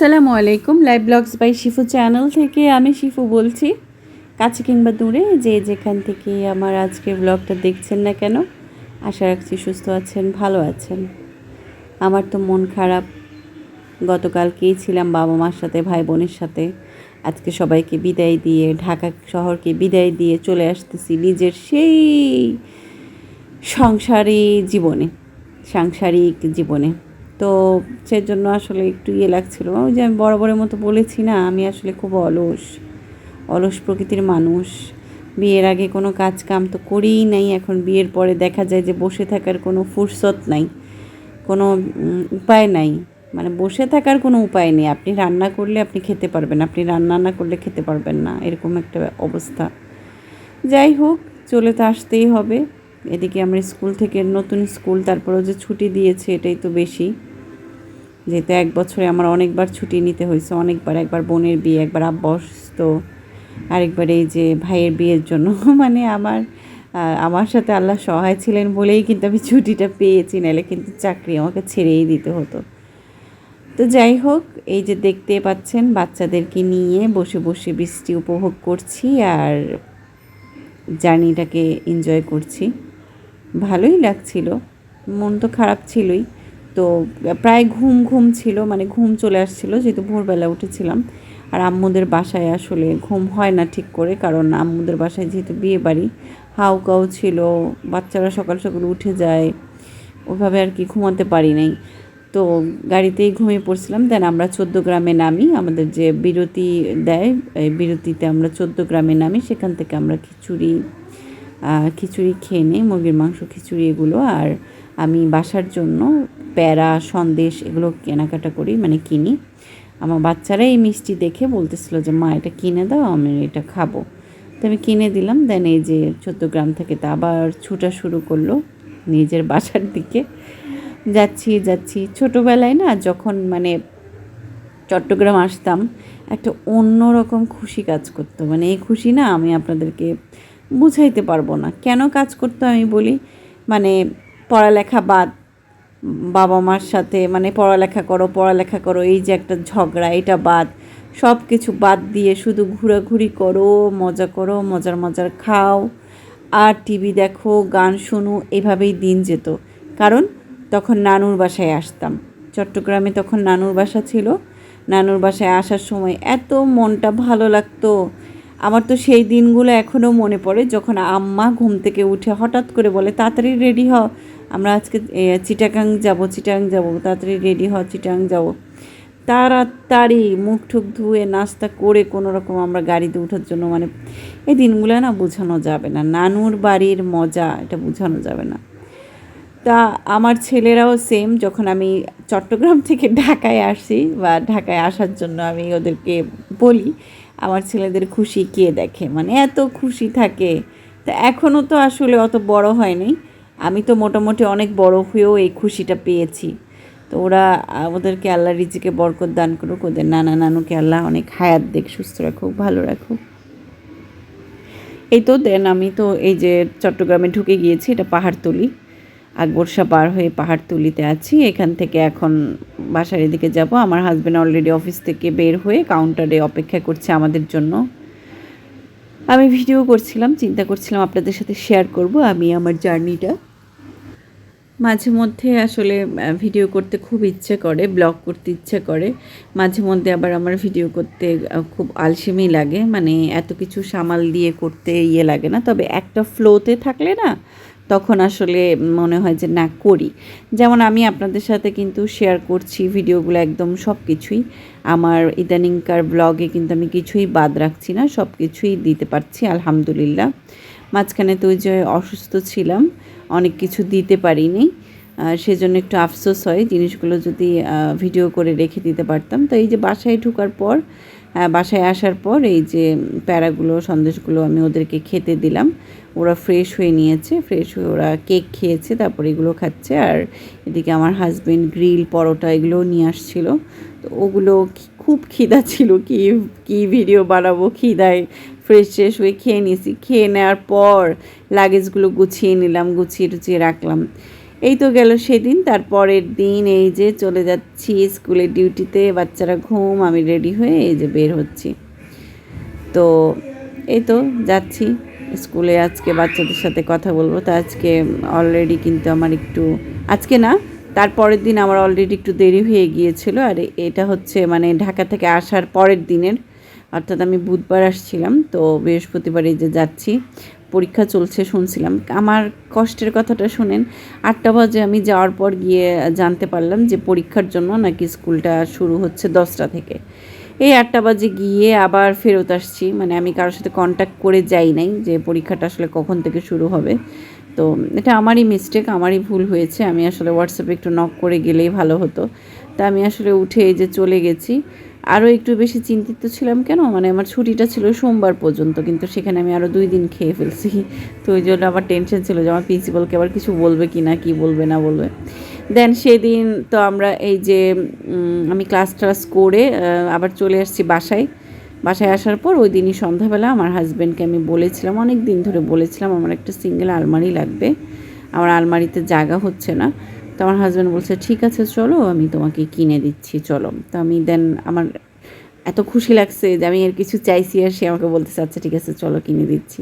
আসসালামু আলাইকুম। Live blogs by Shifu channel থেকে আমি শিফু বলছি। কাছে কিংবা দূরে যে যেখান থেকে আমার আজকের ব্লগটা দেখছেন না কেন, আশা রাখছি সুস্থ আছেন, ভালো আছেন। আমার তো মন খারাপ। গতকালকেই ছিলাম বাবা মার সাথে, ভাই বোনের সাথে। আজকে সবাইকে বিদায় দিয়ে, ঢাকা শহরকে বিদায় দিয়ে চলে আসতেছি নিজের সেই সাংসারিক জীবনে। তো সেজন্য আসলে একটু লাগছিল। ওই যে আমি বরাবরের মতো বলেছি না, আমি আসলে খুব অলস প্রকৃতির মানুষ। বিয়ের আগে কোনো কাজ কাম তো করিই নাই। এখন বিয়ের পরে দেখা যায় যে বসে থাকার কোনো ফুরসত নাই, কোনো উপায় নাই। মানে বসে থাকার কোনো উপায় নেই। আপনি রান্না করলে আপনি খেতে পারবেন, আপনি রান্না না করলে খেতে পারবেন না, এরকম একটা অবস্থা। যাই হোক, চলে তো আসতেই হবে। এদিকে আমার স্কুল থেকে নতুন স্কুল, তারপরেও যে ছুটি দিয়েছে এটাই তো বেশি। যেহেতু 1 বছরে আমার অনেকবার ছুটি নিতে হয়েছে, অনেকবার। একবার বোনের বিয়ে, একবার আব্বা অসুস্থ, আরেকবার এই যে ভাইয়ের বিয়ের জন্য মানে আমার সাথে আল্লাহ সহায় ছিলেন বলেই কিন্তু আমি ছুটিটা পেয়েছি, নাহলে কিন্তু চাকরি আমাকে ছেড়েই দিতে হতো। তো যাই হোক, এই যে দেখতে পাচ্ছেন বাচ্চাদেরকে নিয়ে বসে বসে বৃষ্টি উপভোগ করছি আর জার্নিটাকে এনজয় করছি। ভালোই লাগছিল, মন তো খারাপ ছিলই। তো প্রায় ঘুম ছিল, মানে ঘুম চলে আসছিলো, যেহেতু ভোরবেলা উঠেছিলাম। আর আম্মুদের বাসায় আসলে ঘুম হয় না ঠিক করে, কারণ আম্মুদের বাসায় যেহেতু বিয়ে বাড়ি, হাউকাউ ছিল, বাচ্চারা সকাল সকাল উঠে যায়, ওভাবে আর কি ঘুমাতে পারি নাই। তো গাড়িতেই ঘুমিয়ে পড়ছিলাম। দেন আমরা 14 গ্রামে নামি, আমাদের যে বিরতি দেয়, এই বিরতিতে আমরা 14 গ্রামে নামি। সেখান থেকে আমরা খিচুড়ি খেয়ে নিই, মুরগির মাংস খিচুড়ি এগুলো। আর আমি বাসার জন্য প্যারা, সন্দেশ এগুলো কেনাকাটা করি, মানে কিনি। আমার বাচ্চারা এই মিষ্টি দেখে বলতেছিল যে মা এটা কিনে দাও, আমি এটা খাবো। তো আমি কিনে দিলাম। দেন এই যে 14 গ্রাম থেকে তা আবার ছুটা শুরু করলো নিজের বাসার দিকে। যাচ্ছি ছোটোবেলায় না, যখন মানে চট্টগ্রাম আসতাম, একটা অন্যরকম খুশি কাজ করতো। মানে এই খুশি না আমি আপনাদেরকে বুঝাইতে পারবো না কেন কাজ করতো। আমি বলি, মানে পড়ালেখা বাদ, বাবা মার সাথে মানে পড়ালেখা করো, এই যে একটা ঝগড়া, এটা বাদ, সব কিছু বাদ দিয়ে শুধু ঘোরাঘুরি করো, মজার খাও, আর টিভি দেখো, গান শোনো, এভাবেই দিন যেত। কারণ তখন নানুর বাসায় আসতাম। চট্টগ্রামে তখন নানুর বাসা ছিল। নানুর বাসায় আসার সময় এত মনটা ভালো লাগতো। আমার তো সেই দিনগুলো এখনও মনে পড়ে, যখন আম্মা ঘুম থেকে উঠে হঠাৎ করে বলে, তাড়াতাড়ি রেডি হ, আমরা আজকে চিটাগাং যাব, তাড়াতাড়ি রেডি হ, চিটাগাং যাব। তাড়াতাড়ি মুখ টুক ধুয়ে নাস্তা করে কোনো রকম আমরা গাড়িতে ওঠার জন্য, মানে এই দিনগুলো না বোঝানো যাবে না। নানুর বাড়ির মজা এটা বোঝানো যাবে না। তা আমার ছেলেরাও সেম, যখন আমি চট্টগ্রাম থেকে ঢাকায় আসি বা ঢাকায় আসার জন্য আমি ওদেরকে বলি, আমার ছেলেদের খুশি কে দেখে, মানে এত খুশি থাকে। তা এখনও তো আসলে অত বড় হয়নি, আমি তো মোটামুটি অনেক বড় হয়েও এই খুশিটা পেয়েছি। তো ওদেরকে আল্লাহ রিজিকে বরকত দান করুক, ওদের নানা নানুকে আল্লাহ অনেক হায়াত দেখ, সুস্থ রাখুক, ভালো রাখুক। এই তো দেন আমি তো এই যে চট্টগ্রামে ঢুকে গিয়েছি, এটা পাহাড়তলি, আকবরশা পার হয়ে পাহাড়তলিতে আছি। এখান থেকে এখন বাসার এদিকে যাব। আমার হাজব্যান্ড অলরেডি অফিস থেকে বের হয়ে কাউন্টারে অপেক্ষা করছে আমাদের জন্য। আমি ভিডিও করছিলাম, চিন্তা করছিলাম আপনাদের সাথে শেয়ার করব আমি আমার জার্নিটা। মাঝে মধ্যে আসলে ভিডিও করতে খুব ইচ্ছে করে, ব্লগ করতে ইচ্ছে করে। মাঝে মধ্যে আবার আমার ভিডিও করতে খুব আলসেমি লাগে, মানে এত কিছু সামাল দিয়ে করতে লাগে না। তবে একটা ফ্লোতে থাকলে না, তখন আসলে মনে হয় যে না করি। যেমন আমি আপনাদের সাথে কিন্তু শেয়ার করছি ভিডিওগুলো, একদম সব কিছুই আমার ইদানিংকার ব্লগে কিন্তু আমি কিছুই বাদ রাখছি না, সব কিছুই দিতে পারছি আলহামদুলিল্লাহ। মাঝখানে তো ওই যে অসুস্থ ছিলাম, অনেক কিছু দিতে পারিনি, সেজন্য একটু আফসোস হয়। জিনিসগুলো যদি ভিডিও করে রেখে দিতে পারতাম। তো এই যে বাসায় আসার পর এই যে প্যারাগুলো, সন্দেশগুলো আমি ওদেরকে খেতে দিলাম। ওরা ফ্রেশ হয়ে নিয়েছে, ফ্রেশ হয়ে ওরা কেক খেয়েছে, তারপর এগুলো খাচ্ছে। আর এদিকে আমার হাজব্যান্ড গ্রিল, পরোটা এগুলোও নিয়ে আসছিল। তো ওগুলো খুব খিদা ছিল, কি ভিডিও বানাবো, খিদায় ফ্রেশ হয়ে খেয়ে নিয়েছি। খেয়ে নেওয়ার পর লাগেজগুলো গুছিয়ে নিলাম, গুছিয়ে টুছিয়ে রাখলাম। এই তো গেল সেদিন। তারপরের দিন এই যে চলে যাচ্ছি স্কুলের ডিউটিতে, বাচ্চারা ঘুম, আমি রেডি হয়ে এই যে বের হচ্ছি। তো এই তো যাচ্ছি স্কুলে। আজকে বাচ্চাদের সাথে কথা বলবো। তো আজকে অলরেডি কিন্তু আমার একটু, আজকে না তারপরের দিন আমার অলরেডি একটু দেরি হয়ে গিয়েছিল। আর এটা হচ্ছে মানে ঢাকা থেকে আসার পরের দিনের, অর্থাৎ আমি বুধবার আসছিলাম, তো বৃহস্পতিবার এই যে যাচ্ছি। পরীক্ষা চলছে শুনছিলাম। আমার কষ্টের কথাটা শুনেন, 8টা বাজে আমি যাওয়ার পর গিয়ে জানতে পারলাম যে পরীক্ষার জন্য নাকি স্কুলটা শুরু হচ্ছে 10টা থেকে। এই 8টা বাজে গিয়ে আবার ফেরত আসছি, মানে আমি কারোর সাথে কন্ট্যাক্ট করে যাই নাই যে পরীক্ষাটা আসলে কখন থেকে শুরু হবে। তো এটা আমারই মিস্টেক, আমারই ভুল হয়েছে। আমি আসলে হোয়াটসঅ্যাপে একটু নক করে গেলেই ভালো হতো। তা আমি আসলে উঠে এই যে চলে গেছি। আরও একটু বেশি চিন্তিত ছিলাম কেন, মানে আমার ছুটিটা ছিল সোমবার পর্যন্ত, কিন্তু সেখানে আমি আরও 2 দিন খেয়ে ফেলছি। তো ওই জন্য আবার টেনশন ছিল যে আমার প্রিন্সিপালকে আবার কিছু বলবে কি না, কি বলবে না বলবে। দেন সেদিন তো আমরা এই যে আমি ক্লাস করে আবার চলে আসছি বাসায়। বাসায় আসার পর ওই দিনই সন্ধ্যাবেলা আমার হাজব্যান্ডকে আমি বলেছিলাম, অনেক দিন ধরে বলেছিলাম আমার একটা সিঙ্গেল আলমারি লাগবে, আমার আলমারিতে জায়গা হচ্ছে না। তো আমার হাজব্যান্ড বলছে ঠিক আছে চলো আমি তোমাকে কিনে দিচ্ছি চলো। তো আমি দেন আমার এত খুশি লাগছে যে আমি এর কিছু চাইছি আর সে আমাকে বলতেছে আচ্ছা ঠিক আছে চলো কিনে দিচ্ছি।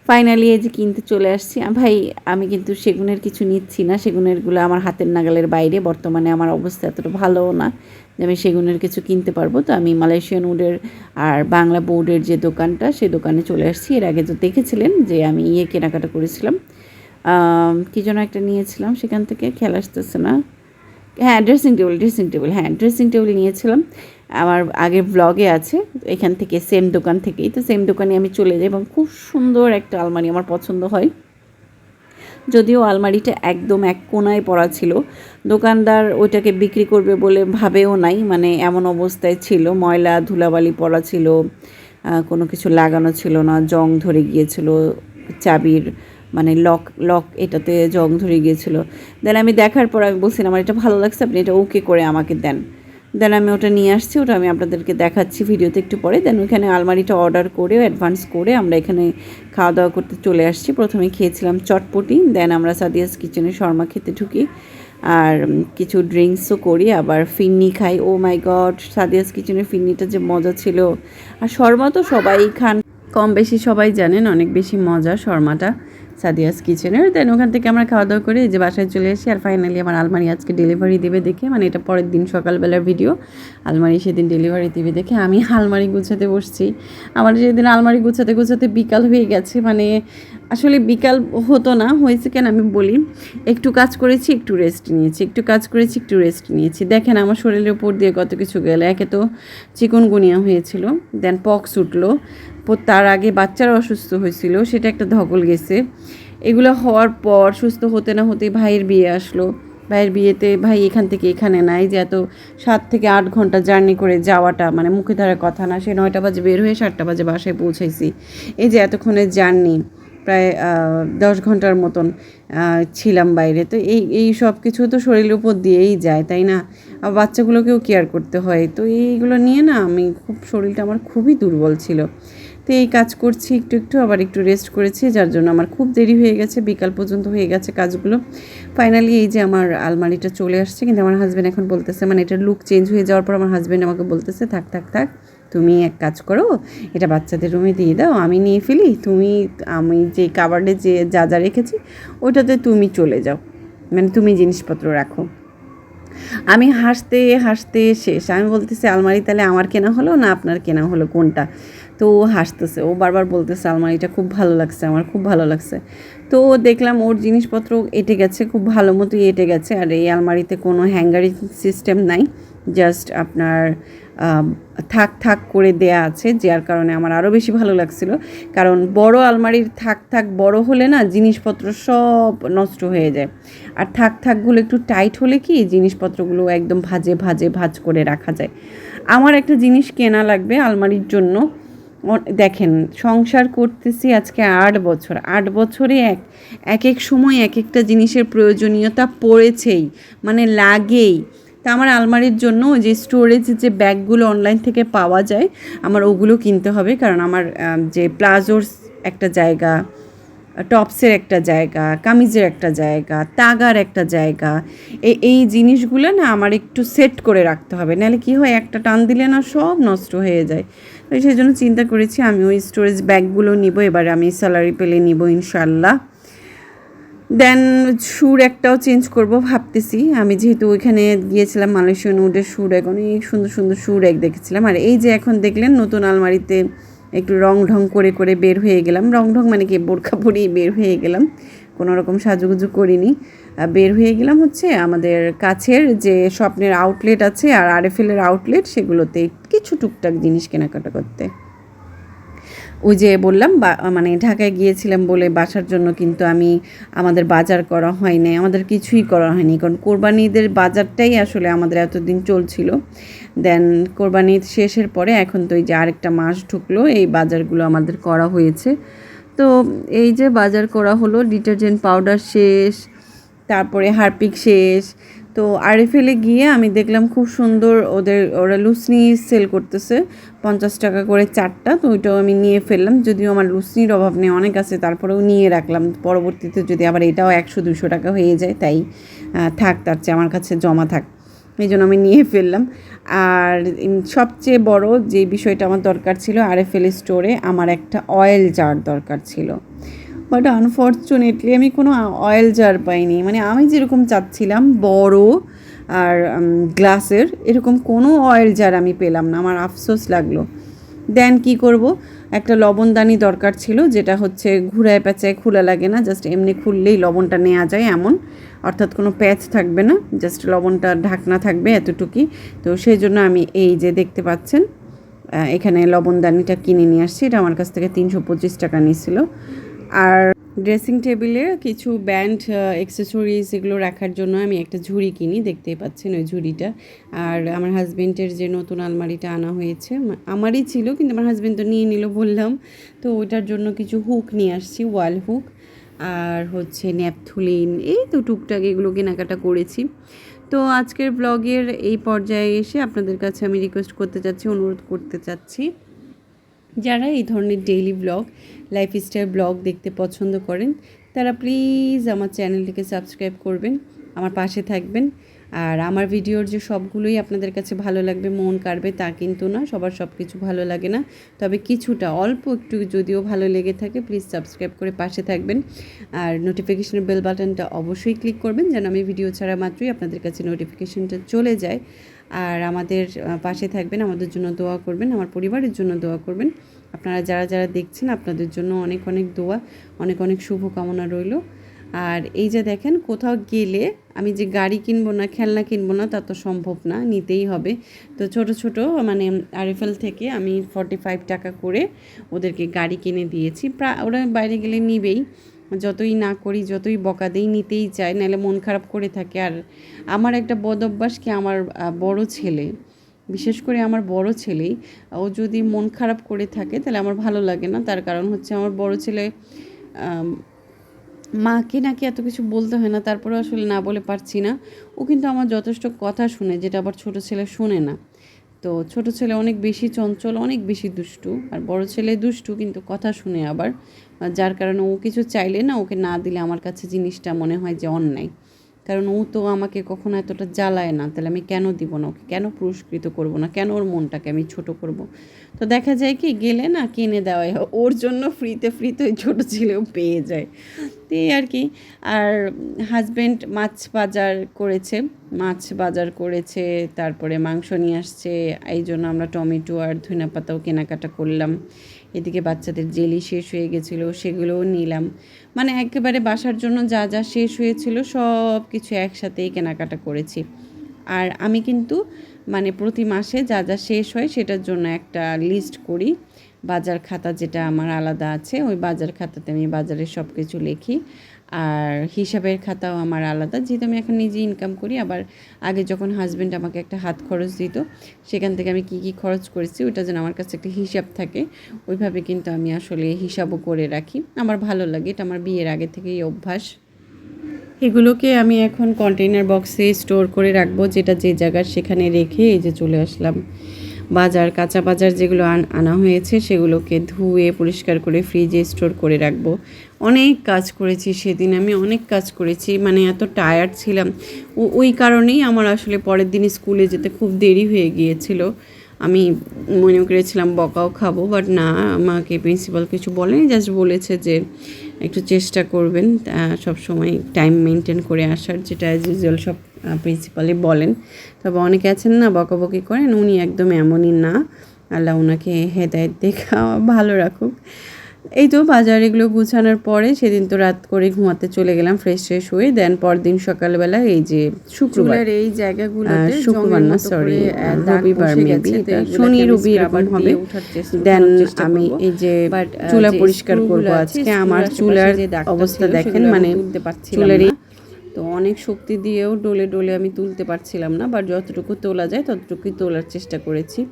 ফাইনালি এই যে কিনতে চলে আসছি। ভাই আমি কিন্তু সেগুনের কিছু নিচ্ছি না, সেগুনেরগুলো আমার হাতের নাগালের বাইরে। বর্তমানে আমার অবস্থা এতটা ভালোও না যে আমি সেগুনের কিছু কিনতে পারবো। তো আমি মালয়েশিয়ান উডের আর বাংলা বোর্ডের যে দোকানটা, সেই দোকানে চলে আসছি। এর আগে তো দেখেছিলেন যে আমি কেনাকাটা করেছিলাম, কী যেন একটা নিয়েছিলাম সেখান থেকে, খেয়াল আসতেছে না। হ্যাঁ ড্রেসিং টেবিল, হ্যাঁ ড্রেসিং টেবিল নিয়েছিলাম, আমার আগের ব্লগে আছে। এখান থেকে সেম দোকান থেকেই, তো সেম দোকানে আমি চলে যাই এবং খুব সুন্দর একটা আলমারি আমার পছন্দ হয়। যদিও আলমারিটা একদম এক কোণায় পড়া ছিল, দোকানদার ওইটাকে বিক্রি করবে বলে ভাবেও নাই, মানে এমন অবস্থায় ছিল, ময়লা ধুলাবালি পড়া ছিল, কোনো কিছু লাগানো ছিল না, জং ধরে গিয়েছিল চাবির, মানে লক এটাতে জং ধরে গিয়েছিল। দেন আমি দেখার পর আমি বলছিলাম আমার এটা ভালো লাগছে, আপনি এটা ওকে করে আমাকে দেন। দেন আমি ওটা নিয়ে আসছি, ওটা আমি আপনাদেরকে দেখাচ্ছি ভিডিওতে একটু পরে। দেন ওইখানে আলমারিটা অর্ডার করে অ্যাডভান্স করে আমরা এখানে খাওয়া দাওয়া করতে চলে আসছি। প্রথমে খেয়েছিলাম চটপটি, দেন আমরা সাদিয়াস কিচেনে শর্মা খেতে ঢুকি আর কিছু ড্রিঙ্কসও করি, আবার ফিন্নি খাই। ও মাই গড, সাদিয়াস কিচেনের ফিন্নিটা যে মজা ছিল। আর শর্মা তো সবাই খান, কম বেশি সবাই জানেন, অনেক বেশি মজা শর্মাটা সাদিয়াস কিচেনের। দেন ওখান থেকে আমরা খাওয়া দাওয়া করে যে বাসায় চলে এসেছি। আর ফাইনালি আমার আলমারি আজকে ডেলিভারি দেবে দেখে, মানে এটা পরের দিন সকালবেলার ভিডিও, আলমারি সেদিন ডেলিভারি দেবে দেখে আমি আলমারি গুছাতে বসছি। আমার সেদিন আলমারি গুছাতে গুছাতে বিকাল হয়ে গেছে, মানে আসলে বিকাল হতো না, হয়েছে কেন আমি বলি। একটু কাজ করেছি, একটু রেস্ট নিয়েছি, একটু কাজ করেছি, একটু রেস্ট নিয়েছি। দেখেন আমার শরীরের উপর দিয়ে কত কিছু গেল। একে তো চিকনগুনিয়া হয়েছিল, দেন পক্স উঠলো, তার আগে বাচ্চারা অসুস্থ হয়েছিল, সেটা একটা ধকল গেছে। এগুলো হওয়ার পর সুস্থ হতে না হতে ভাইয়ের বিয়ে আসলো। ভাইয়ের বিয়েতে ভাই এখান থেকে এখানে নাই, যে এত 7 থেকে 8 ঘন্টা জার্নি করে যাওয়াটা মানে মুখে ধরার কথা না। সে 9টা বাজে বের হয়ে 7টা বাজে বাসায় পৌঁছাইছি। এই যে এতক্ষণের জার্নি, প্রায় 10 ঘন্টার মতন ছিলাম বাইরে। তো এই সব কিছু তো শরীরের উপর দিয়েই যায়, তাই না? আর বাচ্চাগুলোকেও কেয়ার করতে হয়। তো এইগুলো নিয়ে না আমি শরীরটা আমার খুবই দুর্বল ছিল। তো এই কাজ করছি একটু একটু, আবার একটু রেস্ট করেছি, যার জন্য আমার খুব দেরি হয়ে গেছে, বিকাল পর্যন্ত হয়ে গেছে কাজগুলো। ফাইনালি এই যে আমার আলমারিটা চলে আসছে, কিন্তু আমার হাজব্যান্ড এখন বলতেছে, মানে এটার লুক চেঞ্জ হয়ে যাওয়ার পর আমার হাজব্যান্ড আমাকে বলতেছে থাক থাক থাক, তুমি এক কাজ করো, এটা বাচ্চাদের রুমে দিয়ে দাও, আমি নিয়ে ফেলি, আমি যে কাবার্ডে যে যা যা রেখেছি ওইটাতে তুমি চলে যাও, মানে তুমি জিনিসপত্র রাখো। আমি হাসতে হাসতে শেষ। আমি বলতেছি আলমারি তাহলে আমার কেনা হলো না আপনার কেনা হলো, কোনটা? তো ও হাসতেছে, ও বারবার বলতেছে আলমারিটা খুব ভালো লাগছে, আমার খুব ভালো লাগছে। তো দেখলাম ওর জিনিসপত্র এঁটে গেছে, খুব ভালো মতোই এঁটে গেছে। আর এই আলমারিতে কোনো হ্যাঙ্গারিং সিস্টেম নাই, জাস্ট আপনার থাক থাক করে দেয়া আছে, যার কারণে আমার আরও বেশি ভালো লাগছিল। কারণ বড় আলমারির থাক থাক বড় হলে না জিনিসপত্র সব নষ্ট হয়ে যায়, আর থাক থাকগুলো একটু টাইট হলে কি জিনিসপত্রগুলো একদম ভাজ করে রাখা যায়। আমার একটা জিনিস কেনা লাগবে আলমারির জন্য। দেখেন সংসার করতেছি আজকে 8 বছর, 8 বছরে এক এক সময় এক একটা জিনিসের প্রয়োজনীয়তা পড়েছেই, মানে লাগেই। তা আমার আলমারির জন্য ওই যে স্টোরেজের যে ব্যাগগুলো অনলাইন থেকে পাওয়া যায়, আমার ওগুলো কিনতে হবে। কারণ আমার যে প্লাজোর একটা জায়গা, টপসের একটা জায়গা, কামিজের একটা জায়গা, তাগার একটা জায়গা, এই জিনিসগুলো না আমার একটু সেট করে রাখতে হবে, নাহলে কী হয় একটা টান দিলে না সব নষ্ট হয়ে যায়। তো সেই জন্য চিন্তা করেছি আমি ওই স্টোরেজ ব্যাগগুলো নিব, এবারে আমি স্যালারি পেলে নিব ইনশাল্লাহ। দেন সুর একটাও চেঞ্জ করব ভাবতেছি, আমি যেহেতু ওইখানে গিয়েছিলাম মালয়েশিয়ান উডের সুর এক অনেক সুন্দর সুন্দর সুর এক দেখেছিলাম। আর এই যে এখন দেখলেন নতুন আলমারিতে একটু রং ঢং করে করে বের হয়ে গেলাম, রং ঢং মানে কি বোরখা পরিয়ে বের হয়ে গেলাম, কোনো রকম সাজুগুজু করিনি, বের হয়ে গেলাম হচ্ছে আমাদের কাছের যে স্বপ্নের আউটলেট আছে আর আরএফএলের আউটলেট, সেগুলোতে কিছু টুকটাক জিনিস কেনাকাটা করতে। ওই যে বললাম মানে ঢাকায় গিয়েছিলাম বলে বাসার জন্য কিন্তু আমাদের বাজার করা হয়নি, আমাদের কিছুই করা হয়নি, কারণ কোরবানি ঈদের বাজারটাই আসলে আমাদের এতদিন চলছিল। দেন কোরবানি ঈদ শেষের পরে এখন তো এই যে আরেকটা মাস ঢুকলো, এই বাজারগুলো আমাদের করা হয়েছে। তো এই যে বাজার করা হলো, ডিটারজেন্ট পাউডার শেষ, তারপরে হারপিক শেষ। তো আরএফএলে গিয়ে আমি দেখলাম খুব সুন্দর ওরা লুসনি সেল করতেছে 50 টাকা করে 4টা, তো ওইটাও আমি নিয়ে ফেললাম, যদিও আমার লুসনির অভাব নেই, অনেক আছে, তারপরেও নিয়ে রাখলাম, পরবর্তীতে যদি আবার এটাও 100-200 টাকা হয়ে যায়, তাই থাক, তার চেয়ে আমার কাছে জমা থাক, এই জন্য আমি নিয়ে ফেললাম। আর সবচেয়ে বড় যে বিষয়টা আমার দরকার ছিল, আরএফএল স্টোরে আমার একটা অয়েল জার দরকার ছিল, বাট আনফর্চুনেটলি আমি কোনো অয়েল জার পাইনি, মানে আমি যেরকম চাচ্ছিলাম বড় আর গ্লাসের, এরকম কোনো অয়েল জার আমি পেলাম না, আমার আফসোস লাগলো। দেন কি করব, একটা লবণদানি দরকার ছিল, যেটা হচ্ছে ঘুরায় প্যাঁচায় খোলা লাগে না, জাস্ট এমনি খুললেই লবণটা নেওয়া যায় এমন, অর্থাৎ কোনো প্যাচ থাকবে না, জাস্ট লবণটা ঢাকনা থাকবে এতটুকুই। তো সেই জন্য আমি এই যে দেখতে পাচ্ছেন এখানে লবণদানিটা কিনে নিয়ে আসছি, এটা আমার কাছ থেকে 325 টাকা নিয়েছিল। আর ড্রেসিং টেবিলে কিছু ব্যান্ড অ্যাক্সেসরিজ এগুলো রাখার জন্য আমি একটা ঝুড়ি কিনি, দেখতেই পাচ্ছেন ওই ঝুড়িটা। আর আমার হাজব্যান্ডের যে নতুন আলমারিটা আনা হয়েছে, আমারই ছিল কিন্তু আমার হাজব্যান্ড তো নিয়ে নিল বললাম, তো ওইটার জন্য কিছু হুক নিয়ে আসছি, ওয়াল হুক, আর হচ্ছে ন্যাপথুলিন, এই তো টুকটাক এগুলো কেনাকাটা করেছি। তো আজকের ব্লগের এই পর্যায়ে এসে আপনাদের কাছে আমি রিকোয়েস্ট করতে চাচ্ছি, অনুরোধ করতে চাচ্ছি, যারা এই ধরনের ডেইলি ব্লগ, লাইফস্টাইল ব্লগ দেখতে পছন্দ করেন, তারা প্লিজ আমার চ্যানেলটিকে সাবস্ক্রাইব করবেন, আমার পাশে থাকবেন। আর আমার ভিডিওর যে সবগুলোই আপনাদের কাছে ভালো লাগবে, মন কাড়বে তা কিন্তু না, সবার সব কিছু ভালো লাগে না, তবে কিছুটা অল্প একটু যদিও ভালো লেগে থাকে, প্লিজ সাবস্ক্রাইব করে পাশে থাকবেন। আর নোটিফিকেশনের বেল বাটনটা অবশ্যই ক্লিক করবেন, যেন আমি ভিডিও ছাড়া মাত্রই আপনাদের কাছে নোটিফিকেশনটা চলে যায়। আর আমাদের পাশে থাকবেন, আমাদের জন্য দোয়া করবেন, আমার পরিবারের জন্য দোয়া করবেন। আপনারা যারা যারা দেখছেন আপনাদের জন্য অনেক অনেক দোয়া, অনেক অনেক শুভকামনা রইল। আর এই যে দেখেন, কোথাও গেলে আমি যে গাড়ি কিনবো না, খেলনা কিনবো না, তা তো সম্ভব না, নিতেই হবে। তো ছোট ছোট মানে আরএফএল থেকে আমি 45 টাকা করে ওদেরকে গাড়ি কিনে দিয়েছি, ওরা বাইরে গেলে নিবেই, যতই না করি, যতই বকা দিই, নিতেই চায়, নাহলে মন খারাপ করে থাকে। আর আমার একটা বদ অভ্যাস কি, আমার বড় ছেলে, বিশেষ করে আমার বড় ছেলেই, ও যদি মন খারাপ করে থাকে তাহলে আমার ভালো লাগে না। তার কারণ হচ্ছে আমার বড় ছেলে মাকে নাকি এত কিছু বলতে হয় না, তারপরে আসলে না বলে পারছি না। ও কিন্তু আমার যথেষ্ট কথা শুনে, যেটা আবার ছোট ছেলে শোনে না। তো ছোট ছেলে অনেক বেশি চঞ্চল, অনেক বেশি দুষ্টু, আর বড় ছেলে দুষ্টু কিন্তু কথা শুনে আবার, যার কারণে ও কিছু চাইলে না, ওকে না দিলে আমার কাছে জিনিসটা মনে হয় যে অন্যায়। কারণ ও তো আমাকে কখনো এতটা জ্বালায় না, তাহলে আমি কেন দিব না ওকে, কেন পুরস্কৃত করব না, কেন ওর মনটাকে আমি ছোট করব। তো দেখা যায় কি, গেলে না কিনে দেওয়াই হয় ওর জন্য, ফ্রিতে ফ্রিতে ওই ছোটো ছেলেও পেয়ে যায়, তো এই আর কি। আর হাজব্যান্ড মাছ বাজার করেছে, তারপরে মাংস নিয়ে আসছে, এই জন্য আমরা টমেটো আর ধনিয়া পাতাও কেনাকাটা করলাম। এদিকে বাচ্চাদের জেলি শেষ হয়ে গেছিলো, সেগুলোও নিলাম, মানে একেবারে বাসার জন্য যা যা শেষ হয়েছিল সব কিছু একসাথেই কেনাকাটা করেছি। আর আমি কিন্তু মানে প্রতি মাসে যা যা শেষ হয় সেটার জন্য একটা লিস্ট করি, বাজার খাতা যেটা আমার আলাদা আছে, ওই বাজার খাতাতে আমি বাজারের সব কিছু লিখি। আর হিসাবের খাতাও আমার আলাদা, যেহেতু আমি এখন নিজে ইনকাম করি। আবার আগে যখন হাজব্যান্ড আমাকে একটা হাত খরচ দিত, সেখান থেকে আমি কী কী খরচ করেছি ওইটা যেন আমার কাছে একটা হিসাব থাকে, ওইভাবে কিন্তু আমি আসলে হিসাবও করে রাখি, আমার ভালো লাগে, এটা আমার বিয়ের আগে থেকেই অভ্যাস। এগুলোকে আমি এখন কন্টেইনার বক্সে স্টোর করে রাখবো, যেটা যে জায়গার সেখানে রেখে এই যে চলে আসলাম। বাজার, কাঁচা বাজার যেগুলো আনা হয়েছে সেগুলোকে ধুয়ে পরিষ্কার করে ফ্রিজে স্টোর করে রাখবো। অনেক কাজ করেছি সেদিন, আমি অনেক কাজ করেছি, মানে এত টায়ার্ড ছিলাম। ওই কারণেই আমার আসলে পরের দিন স্কুলে যেতে খুব দেরি হয়ে গিয়েছিল। আমি মনে করেছিলাম বকাও খাবো, বাট না, আমাকে প্রিন্সিপাল কিছু বলেনি, জাস্ট বলেছে যে একটু চেষ্টা করবেন সব সময় টাইম মেনটেন করে আসার, যেটা অ্যাজ ইউজুয়াল সব প্রিন্সিপালই বলেন। তবে অনেকে আছেন না বকাবকি করেন, উনি একদম এমনই না। আল্লাহ ওনাকে হেদায়েত দেখা ভালো রাখুক। এই তো বাজার এগুলো গুছানোর পরে সেদিন তো রাত করে ঘুমাতে চলে গেলাম ফ্রেশ হয়ে। দেন পরদিন সকালবেলা এই যে শুক্রবার, এই জায়গাগুলোতে শুক্রবার না সরি রবিবার মেবি, শনি রবি এরকম হবে। দেন আমি এই যে চুলা পরিষ্কার করবো আজকে। আমার চুলার অবস্থা দেখেন, মানে চুলারই তো অনেক শক্তি দিয়েও ডলে ডলে আমি তুলতে পারছিলাম না, বাট যতটুকু তোলা যায় ততটুকুই তোলার চেষ্টা করেছি।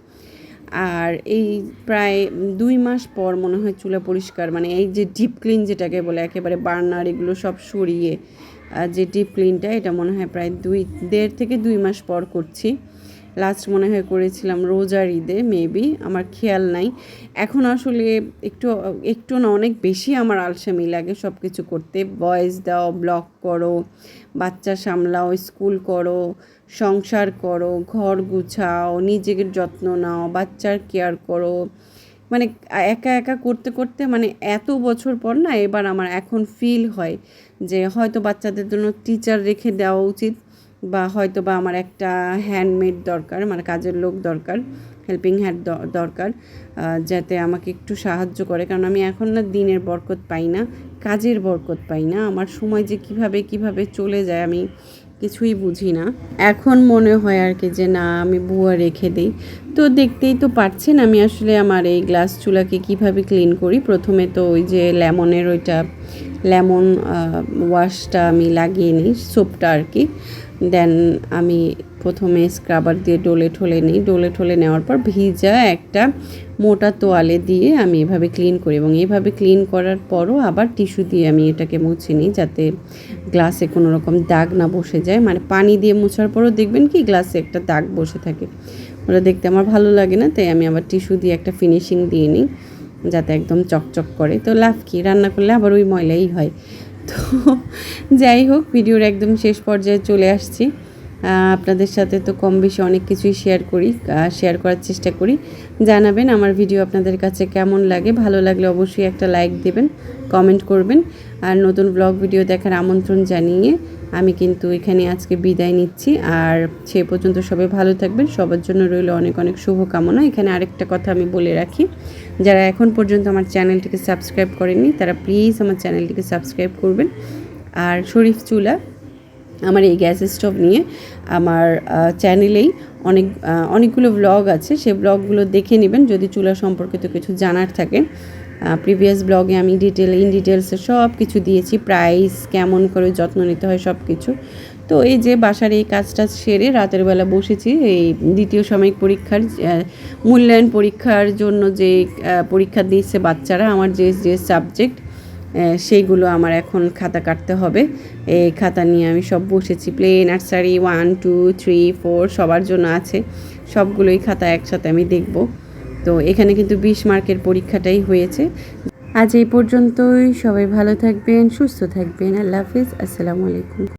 আর এই প্রায় 2 মাস পর মনে হয় চুলা পরিষ্কার, মানে এই যে ডিপ ক্লিন যেটাকে বলে, একেবারে বার্নার এগুলো সব সরিয়ে যে ডিপ ক্লিনটা, এটা মনে হয় প্রায় 1.5 থেকে 2 মাস পর করছি। লাস্ট মনে হয় করেছিলাম রোজার ঈদে মেবি, আমার খেয়াল নাই। এখন আসলে একটু না অনেক বেশি আমার আলসেমি লাগে সব কিছু করতে। ভয়েস দাও, ব্লগ করো, বাচ্চা সামলাও, স্কুল করো, সংসার করো, ঘর গুছাও, নিজেকে যত্ন নাও, বাচ্চার কেয়ার করো, মানে একা একা করতে করতে মানে এত বছর পর না এবার আমার এখন ফিল হয় যে হয়তো বাচ্চাদের জন্য টিচার রেখে দেওয়া উচিত, বা হয়তো বা আমার একটা হ্যান্ডমেড দরকার, মানে কাজের লোক দরকার, হেল্পিং হ্যান্ড দরকার, যাতে আমাকে একটু সাহায্য করে। কারণ আমি এখন না দিনের বরকত পাই না, কাজের বরকত পাই না। আমার সময় যে কিভাবে চলে যায় আমি কিছুই বুঝি না। এখন মনে হয় আর কি যে না, আমি বুয়া রেখে দিই। তো দেখতেই তো পারছেন আমি আসলে আমার এই গ্লাস চুলাকে কিভাবে ক্লিন করি। প্রথমে তো ওই যে লেমন ওয়াশটা আমি লাগিয়ে নিই, সোপটা আর কি। দেন আমি প্রথমে স্ক্রাবার দিয়ে ডলে ঠলে নেওয়ার পর ভিজা একটা মোটা তোয়ালে দিয়ে আমি এভাবে ক্লিন করি, এবং এভাবে ক্লিন করার পরও আবার টিস্যু দিয়ে আমি এটাকে মুছে নিই, যাতে গ্লাসে কোনো রকম দাগ না বসে যায়। মানে পানি দিয়ে মোছার পরও দেখবেন কি গ্লাসে একটা দাগ বসে থাকে, ওটা দেখতে আমার ভালো লাগে না, তাই আমি আবার টিস্যু দিয়ে একটা ফিনিশিং দিয়ে নিই যাতে একদম চকচক করে। তো লাভ কি, রান্না করলে আবার ওই ময়লাই হয়। তো যাই হোক, ভিডিওর একদম শেষ পর্যায়ে চলে আসছি। আপনাদের সাথে তো কম বেশি অনেক কিছুই শেয়ার করার চেষ্টা করি। জানাবেন আমার ভিডিও আপনাদের কাছে কেমন লাগে। ভালো লাগলে অবশ্যই একটা লাইক দেবেন, কমেন্ট করবেন। আর নতুন ব্লগ ভিডিও দেখার আমন্ত্রণ জানিয়ে আমি কিন্তু এখানে আজকে বিদায় নিচ্ছি। আর সে পর্যন্ত সবাই ভালো থাকবেন, সবার জন্য রইল অনেক অনেক শুভকামনা। এখানে আরেকটা কথা আমি বলে রাখি, যারা এখন পর্যন্ত আমার চ্যানেলটিকে সাবস্ক্রাইব করেননি তারা প্লিজ আমার চ্যানেলটিকে সাবস্ক্রাইব করবেন। আর শরীফ চুলা, আমার এই গ্যাস স্টোভ নিয়ে আমার চ্যানেলেই অনেকগুলো ব্লগ আছে, সেই ব্লগগুলো দেখে নেবেন যদি চুলা সম্পর্কিত কিছু জানার থাকে। প্রিভিয়াস ব্লগে আমি ইন ডিটেলসে সব কিছু দিয়েছি, প্রাইস, কেমন করে যত্ন নিতে হয় সব কিছু। তো এই যে বাসার এই কাজটা সেরে রাতের বেলা বসেছি এই দ্বিতীয় সাময়িক পরীক্ষার মূল্যায়ন পরীক্ষার জন্য, যে পরীক্ষা দিয়েছে বাচ্চারা, আমার যে সাবজেক্ট সেইগুলো আমার এখন খাতা কাটতে হবে। এই খাতা নিয়ে আমি সব বসেছি। প্লে নার্সারি 1, 2, 3, 4 সবার জন্য আছে, সবগুলোই খাতা একসাথে আমি দেখব। তো এখানে কিন্তু 20 মার্কের পরীক্ষাটাই হয়েছে। আজ এই পর্যন্তই, সবাই ভালো থাকবেন, সুস্থ থাকবেন। আল্লাহ হাফিজ, আসসালামু আলাইকুম।